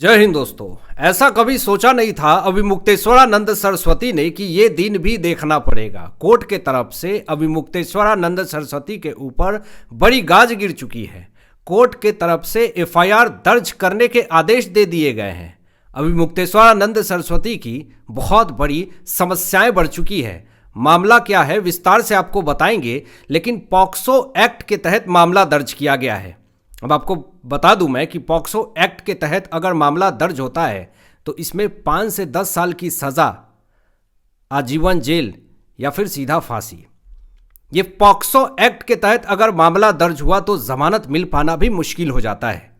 जय हिंद दोस्तों। ऐसा कभी सोचा नहीं था अभिमुक्तेश्वरानंद सरस्वती ने कि ये दिन भी देखना पड़ेगा। कोर्ट के तरफ से अभिमुक्तेश्वरानंद सरस्वती के ऊपर बड़ी गाज गिर चुकी है। कोर्ट के तरफ से एफआईआर दर्ज करने के आदेश दे दिए गए हैं। अभिमुक्तेश्वरानंद सरस्वती की बहुत बड़ी समस्याएं बढ़ चुकी है। मामला क्या है विस्तार से आपको बताएंगे, लेकिन पॉक्सो एक्ट के तहत मामला दर्ज किया गया है। अब आपको बता दूं मैं कि पॉक्सो एक्ट के तहत अगर मामला दर्ज होता है तो इसमें 5 से 10 साल की सज़ा, आजीवन जेल या फिर सीधा फांसी। ये पॉक्सो एक्ट के तहत अगर मामला दर्ज हुआ तो जमानत मिल पाना भी मुश्किल हो जाता है।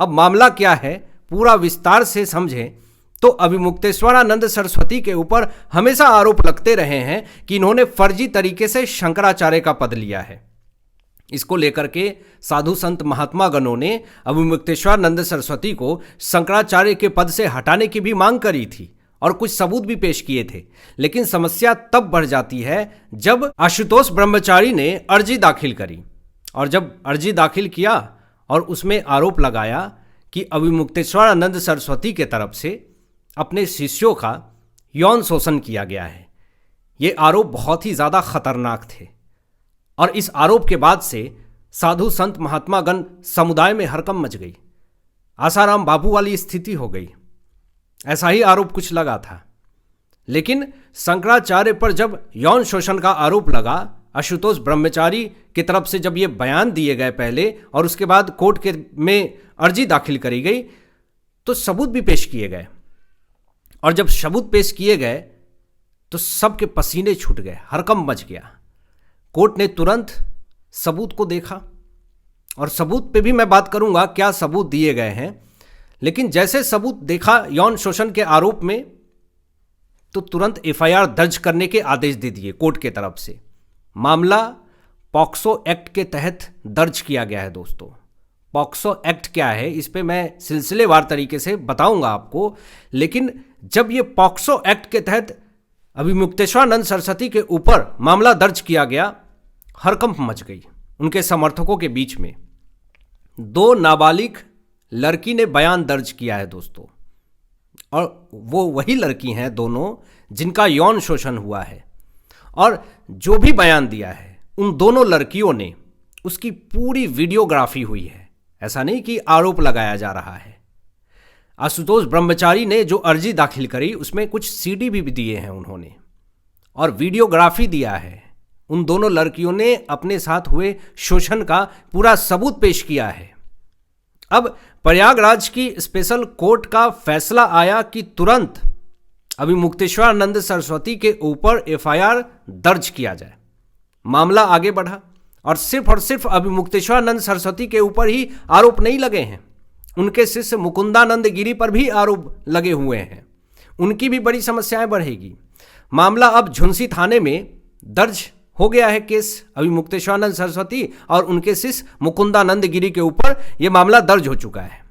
अब मामला क्या है पूरा विस्तार से समझें तो अभिमुक्तेश्वरानंद सरस्वती के ऊपर हमेशा आरोप लगते रहे हैं कि इन्होंने फर्जी तरीके से शंकराचार्य का पद लिया है। इसको लेकर के साधु संत महात्मा गणों ने अभिमुक्तेश्वरानंद सरस्वती को शंकराचार्य के पद से हटाने की भी मांग करी थी और कुछ सबूत भी पेश किए थे। लेकिन समस्या तब बढ़ जाती है जब आशुतोष ब्रह्मचारी ने अर्जी दाखिल करी, और जब अर्जी दाखिल किया और उसमें आरोप लगाया कि अभिमुक्तेश्वरानंद सरस्वती के तरफ से अपने शिष्यों का यौन शोषण किया गया है। ये आरोप बहुत ही ज़्यादा खतरनाक थे और इस आरोप के बाद से साधु संत महात्मा गण समुदाय में हड़कंप मच गई। आसाराम बाबू वाली स्थिति हो गई। ऐसा ही आरोप कुछ लगा था। लेकिन शंकराचार्य पर जब यौन शोषण का आरोप लगा, आशुतोष ब्रह्मचारी की तरफ से जब ये बयान दिए गए पहले और उसके बाद कोर्ट के में अर्जी दाखिल करी गई तो सबूत भी पेश किए गए। और जब सबूत पेश किए गए तो सबके पसीने छूट गए, हड़कंप मच गया। कोर्ट ने तुरंत सबूत को देखा और सबूत पे भी मैं बात करूंगा क्या सबूत दिए गए हैं। लेकिन जैसे सबूत देखा यौन शोषण के आरोप में तो तुरंत एफआईआर दर्ज करने के आदेश दे दिए कोर्ट के तरफ से। मामला पॉक्सो एक्ट के तहत दर्ज किया गया है। दोस्तों, पॉक्सो एक्ट क्या है इस पे मैं सिलसिलेवार तरीके से बताऊंगा आपको। लेकिन जब ये पॉक्सो एक्ट के तहत अभिमुक्तेश्वरानंद सरस्वती के ऊपर मामला दर्ज किया गया, हड़कंप मच गई उनके समर्थकों के बीच में। 2 नाबालिग लड़की ने बयान दर्ज किया है दोस्तों, और वो वही लड़की हैं दोनों जिनका यौन शोषण हुआ है। और जो भी बयान दिया है उन दोनों लड़कियों ने उसकी पूरी वीडियोग्राफी हुई है। ऐसा नहीं कि आरोप लगाया जा रहा है। आशुतोष ब्रह्मचारी ने जो अर्जी दाखिल करी उसमें कुछ सीडी भी दिए हैं उन्होंने, और वीडियोग्राफी दिया है। उन दोनों लड़कियों ने अपने साथ हुए शोषण का पूरा सबूत पेश किया है। अब प्रयागराज की स्पेशल कोर्ट का फैसला आया कि तुरंत अभिमुक्तेश्वरानंद सरस्वती के ऊपर एफआईआर दर्ज किया जाए। मामला आगे बढ़ा और सिर्फ अभिमुक्तेश्वरानंद सरस्वती के ऊपर ही आरोप नहीं लगे हैं, उनके शिष्य मुकुंदानंद गिरी पर भी आरोप लगे हुए हैं। उनकी भी बड़ी समस्याएं बढ़ेगी। मामला अब झुंसी थाने में दर्ज हो गया है केस। अभिमुक्तेश्वरानंद सरस्वती और उनके शिष्य मुकुंदानंद गिरी के ऊपर यह मामला दर्ज हो चुका है।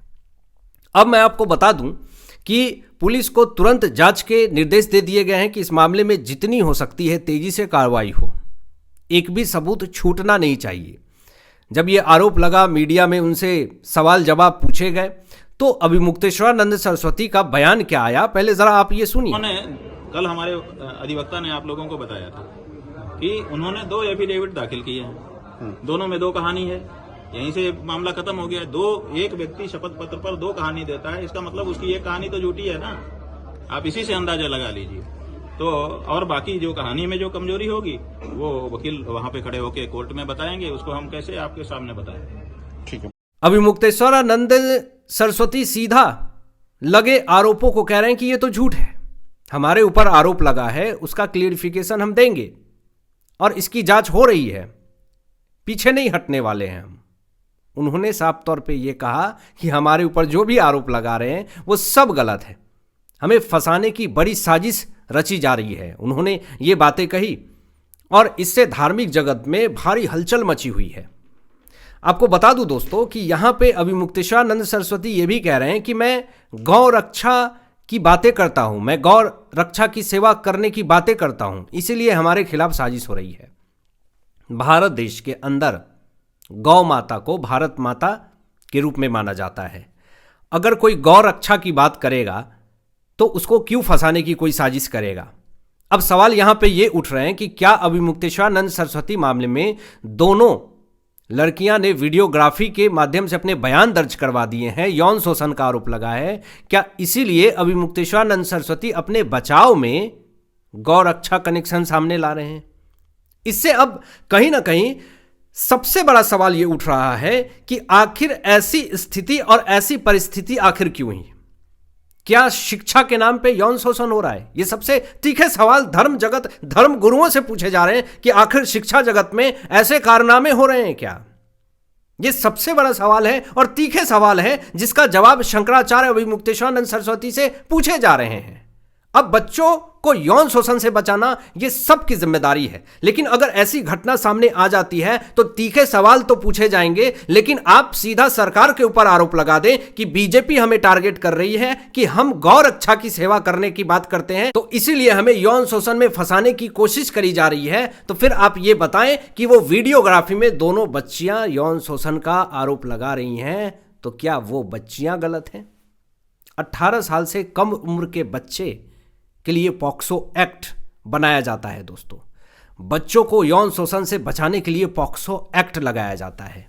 अब मैं आपको बता दूं कि पुलिस को तुरंत जांच के निर्देश दे दिए गए हैं कि इस मामले में जितनी हो सकती है तेजी से कार्रवाई हो। एक भी सबूत छूटना नहीं चाहिए। जब ये आरोप लगा, मीडिया में उनसे सवाल जवाब पूछे गए तो अभिमुक्तेश्वरानंद सरस्वती का बयान क्या आया, पहले जरा आप ये सुनिए। कल हमारे अधिवक्ता ने आप लोगों को बताया था कि उन्होंने 2 एफिडेविट दाखिल किए हैं। दोनों में 2 कहानी है। यहीं से मामला खत्म हो गया। एक व्यक्ति शपथ पत्र पर 2 कहानी देता है, इसका मतलब उसकी एक कहानी तो झूठी है ना। आप इसी से अंदाजा लगा लीजिए। तो और बाकी जो कहानी में जो कमजोरी होगी वो वकील वहां पे खड़े होकर कोर्ट में बताएंगे। उसको हम कैसे आपके सामने बताएं। ठीक है। अभिमुक्तेश्वरानंद सरस्वती सीधा लगे आरोपों को कह रहे हैं कि ये तो झूठ है, हमारे ऊपर आरोप लगा है, उसका क्लियरिफिकेशन हम देंगे और इसकी जांच हो रही है, पीछे नहीं हटने वाले हैं हम। उन्होंने साफ तौर पे ये कहा कि हमारे ऊपर जो भी आरोप लगा रहे हैं वो सब गलत है, हमें फंसाने की बड़ी साजिश रची जा रही है। उन्होंने ये बातें कही और इससे धार्मिक जगत में भारी हलचल मची हुई है। आपको बता दूं दोस्तों कि यहाँ पे अभिमुक्तेश्वरानंद सरस्वती ये भी कह रहे हैं कि मैं गौ रक्षा की बातें करता हूँ, मैं गौ रक्षा की सेवा करने की बातें करता हूँ, इसीलिए हमारे खिलाफ साजिश हो रही है। भारत देश के अंदर गौ माता को भारत माता के रूप में माना जाता है। अगर कोई गौ रक्षा की बात करेगा तो उसको क्यों फंसाने की कोई साजिश करेगा। अब सवाल यहां पे ये उठ रहे हैं कि क्या अभिमुक्तेश्वरानंद सरस्वती मामले में दोनों लड़कियां ने वीडियोग्राफी के माध्यम से अपने बयान दर्ज करवा दिए हैं, यौन शोषण का आरोप लगा है, क्या इसीलिए अभिमुक्तेश्वरानंद सरस्वती अपने बचाव में गौ रक्षा कनेक्शन सामने ला रहे हैं। इससे अब कहीं ना कहीं सबसे बड़ा सवाल यह उठ रहा है कि आखिर ऐसी स्थिति और ऐसी परिस्थिति आखिर क्यों हुई। क्या शिक्षा के नाम पे यौन शोषण हो रहा है? ये सबसे तीखे सवाल धर्म जगत, धर्म गुरुओं से पूछे जा रहे हैं कि आखिर शिक्षा जगत में ऐसे कारनामे हो रहे हैं क्या? ये सबसे बड़ा सवाल है और तीखे सवाल है जिसका जवाब शंकराचार्य अभिमुक्तेश्वरानंद सरस्वती से पूछे जा रहे हैं। अब बच्चों को यौन शोषण से बचाना ये सबकी जिम्मेदारी है, लेकिन अगर ऐसी घटना सामने आ जाती है तो तीखे सवाल तो पूछे जाएंगे, लेकिन आप सीधा सरकार के ऊपर आरोप लगा दें कि बीजेपी हमें टारगेट कर रही है कि हम गौ रक्षा की सेवा करने की बात करते हैं तो इसीलिए हमें यौन शोषण में फंसाने की कोशिश करी जा रही है। तो फिर आप ये बताएं कि वो वीडियोग्राफी में दोनों बच्चियां यौन शोषण का आरोप लगा रही हैं, तो क्या वो बच्चियां गलत हैं? 18 साल से कम उम्र के बच्चे के लिए पॉक्सो एक्ट बनाया जाता है दोस्तों। बच्चों को यौन शोषण से बचाने के लिए पॉक्सो एक्ट लगाया जाता है,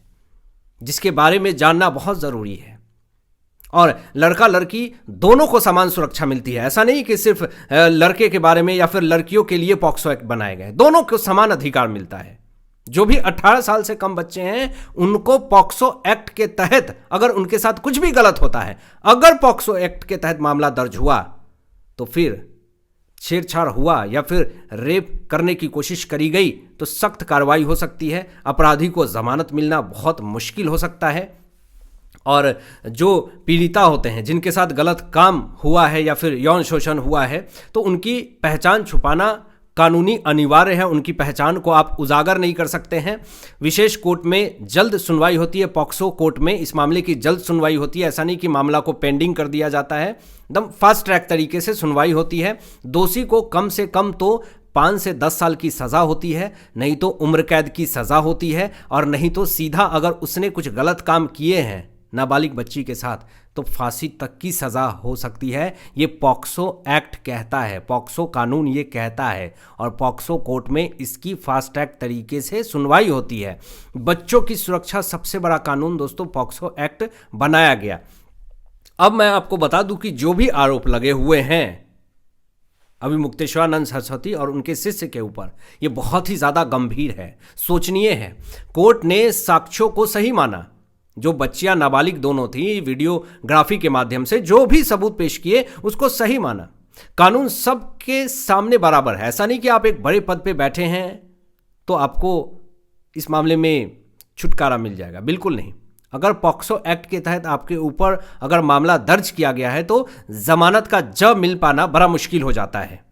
जिसके बारे में जानना बहुत जरूरी है। और लड़का लड़की दोनों को समान सुरक्षा मिलती है। ऐसा नहीं कि सिर्फ लड़के के बारे में या फिर लड़कियों के लिए पॉक्सो एक्ट बनाए गए, दोनों को समान अधिकार मिलता है। जो भी 18 साल से कम बच्चे हैं उनको पॉक्सो एक्ट के तहत अगर उनके साथ कुछ भी गलत होता है, अगर पॉक्सो एक्ट के तहत मामला दर्ज हुआ तो फिर छेड़छाड़ हुआ या फिर रेप करने की कोशिश करी गई तो सख्त कार्रवाई हो सकती है। अपराधी को जमानत मिलना बहुत मुश्किल हो सकता है और जो पीड़िता होते हैं जिनके साथ गलत काम हुआ है या फिर यौन शोषण हुआ है तो उनकी पहचान छुपाना कानूनी अनिवार्य है। उनकी पहचान को आप उजागर नहीं कर सकते हैं। विशेष कोर्ट में जल्द सुनवाई होती है, पॉक्सो कोर्ट में इस मामले की जल्द सुनवाई होती है। ऐसा नहीं कि मामला को पेंडिंग कर दिया जाता है, एकदम फास्ट ट्रैक तरीके से सुनवाई होती है। दोषी को कम से कम तो 5 से 10 साल की सज़ा होती है, नहीं तो उम्र कैद की सज़ा होती है, और नहीं तो सीधा अगर उसने कुछ गलत काम किए हैं नाबालिग बच्ची के साथ तो फांसी तक की सज़ा हो सकती है। ये पॉक्सो एक्ट कहता है, पॉक्सो कानून ये कहता है, और पॉक्सो कोर्ट में इसकी फास्ट ट्रैक तरीके से सुनवाई होती है। बच्चों की सुरक्षा सबसे बड़ा कानून दोस्तों पॉक्सो एक्ट बनाया गया। अब मैं आपको बता दूं कि जो भी आरोप लगे हुए हैं अभिमुक्तेश्वरानंद सरस्वती और उनके शिष्य के ऊपर, ये बहुत ही ज़्यादा गंभीर है, सोचनीय है। कोर्ट ने साक्ष्यों को सही माना। जो बच्चियां नाबालिग दोनों थी, वीडियोग्राफी के माध्यम से जो भी सबूत पेश किए उसको सही माना। कानून सबके सामने बराबर है। ऐसा नहीं कि आप एक बड़े पद पे बैठे हैं तो आपको इस मामले में छुटकारा मिल जाएगा, बिल्कुल नहीं। अगर पॉक्सो एक्ट के तहत आपके ऊपर अगर मामला दर्ज किया गया है तो जमानत का जब मिल पाना बड़ा मुश्किल हो जाता है।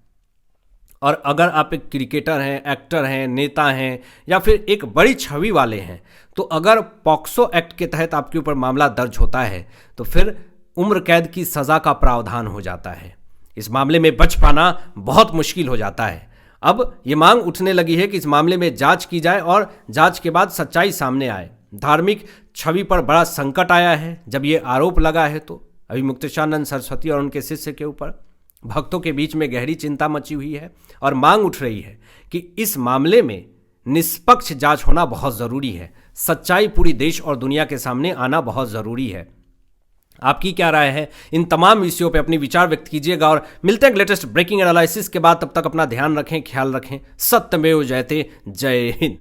और अगर आप एक क्रिकेटर हैं, एक्टर हैं, नेता हैं या फिर एक बड़ी छवि वाले हैं, तो अगर पॉक्सो एक्ट के तहत आपके ऊपर मामला दर्ज होता है तो फिर उम्र कैद की सज़ा का प्रावधान हो जाता है। इस मामले में बच पाना बहुत मुश्किल हो जाता है। अब ये मांग उठने लगी है कि इस मामले में जांच की जाए और जांच के बाद सच्चाई सामने आए। धार्मिक छवि पर बड़ा संकट आया है जब ये आरोप लगा है तो अभिमुक्तेश्वरानंद सरस्वती और उनके शिष्य के ऊपर भक्तों के बीच में गहरी चिंता मची हुई है और मांग उठ रही है कि इस मामले में निष्पक्ष जांच होना बहुत ज़रूरी है। सच्चाई पूरी देश और दुनिया के सामने आना बहुत ज़रूरी है। आपकी क्या राय है? इन तमाम विषयों पे अपनी विचार व्यक्त कीजिएगा और मिलते हैं लेटेस्ट ब्रेकिंग एनालिसिस के बाद। तब तक अपना ध्यान रखें, ख्याल रखें। सत्यमेव जयते। जय हिंद।